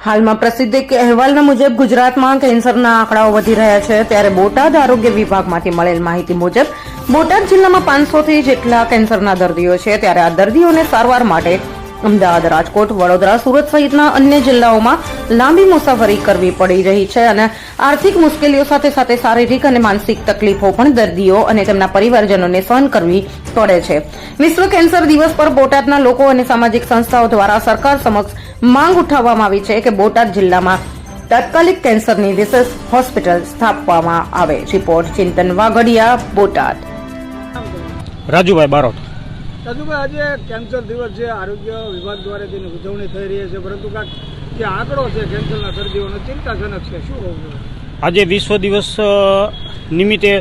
હાલમાં પ્રસિદ્ધ એક અહેવાલના મુજબ ગુજરાતમાં કેન્સરના આંકડાઓ વધી રહ્યા છે, ત્યારે બોટાદ આરોગ્ય વિભાગમાંથી મળેલ માહિતી મુજબ બોટાદ જિલ્લામાં 500થી જેટલા કેન્સરના દર્દીઓ છે, ત્યારે આ દર્દીઓને સારવાર માટે અમદાવાદ, રાજકોટ, વડોદરા, સુરત સહિતના અન્ય જિલ્લાઓમાં લાંબી મુસાફરી કરવી પડી રહી છે અને આર્થિક મુશ્કેલીઓ સાથે સાથે શારીરિક અને માનસિક તકલીફો પણ દર્દીઓ અને તેમના પરિવારજનોને સહન કરવી પડે છે. વિશ્વ કેન્સર દિવસ પર બોટાદના લોકો અને સામાજિક સંસ્થાઓ દ્વારા સરકાર સમક્ષ માંગ ઉઠાવવામાં આવી છે કે બોટાદ જિલ્લામાં તાત્કાલિક કેન્સરની વિશેષ હોસ્પિટલ સ્થાપવામાં આવે. રિપોર્ટ ચિંતન વાઘડિયા, બોટાદ. રાજુભાઈ બારોટ. રાજુભાઈ, આજે કેન્સર દિવસ છે, આરોગ્ય વિભાગ દ્વારા તેની ઉજવણી થઈ રહી છે, પરંતુ જે આંકડો છે કેન્સરના દર્દીઓનો ચિંતાજનક છે, શું કહું છું? આજે વિશ્વ દિવસ નિમિત્તે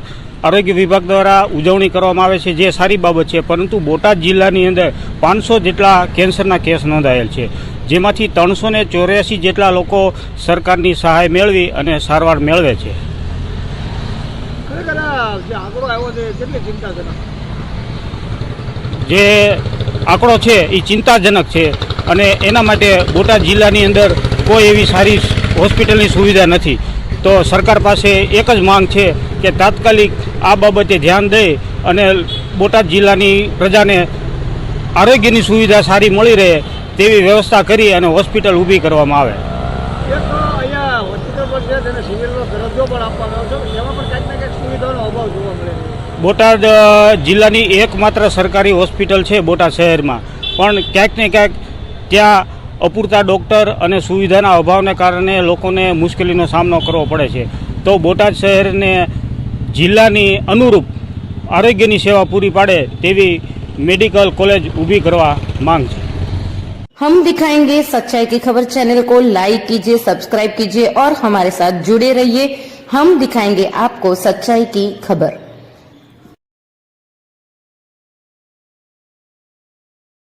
આરોગ્ય વિભાગ દ્વારા ઉજવણી કરવામાં આવે છે, જે સારી બાબત છે, પરંતુ બોટાદ જિલ્લાની અંદર 500 જેટલા કેન્સરના કેસ નોંધાયેલ છે, જેમાંથી 384 જેટલા લોકો સરકારની સહાય મેળવી અને સારવાર મેળવે છે. ખરેખર જે આંકડો આવ્યો છે કેટલી ચિંતાજનક? જે આંકડો છે એ ચિંતાજનક છે અને એના માટે બોટાદ જિલ્લાની અંદર કોઈ એવી સારી હોસ્પિટલની સુવિધા નથી. તો સરકાર પાસે એક જ માંગ છે કે તાત્કાલિક આ બાબતે ધ્યાન દઈ અને બોટાદ જિલ્લાની પ્રજાને આરોગ્યની સુવિધા સારી મળી રહે તેવી વ્યવસ્થા કરી અને હોસ્પિટલ ઊભી કરવામાં આવે. એક અહીંયા હોસ્પિટલ પર છે તેને સિવિલનો દરજ્જો પણ આપવામાં આવ્યો છે, એમાં પણ કંઈક ને કંઈક સુવિધાનો અભાવ જોવા મળે છે. બોટાદ જિલ્લાની એકમાત્ર સરકારી હોસ્પિટલ છે બોટાદ શહેરમાં, પણ ક્યાંક ને ક્યાંક ત્યાં અપૂરતા ડૉક્ટર અને સુવિધાના અભાવને કારણે લોકોને મુશ્કેલીનો સામનો કરવો પડે છે. તો બોટાદ શહેરને જિલ્લાની અનુરૂપ આરોગ્યની સેવા પૂરી પાડે તેવી मेडिकल कॉलेज ऊभी करवा मांग है. हम दिखाएंगे सच्चाई की खबर चैनल को लाइक कीजिए, सब्सक्राइब कीजिए और हमारे साथ जुड़े रहिए. हम दिखाएंगे आपको सच्चाई की खबर.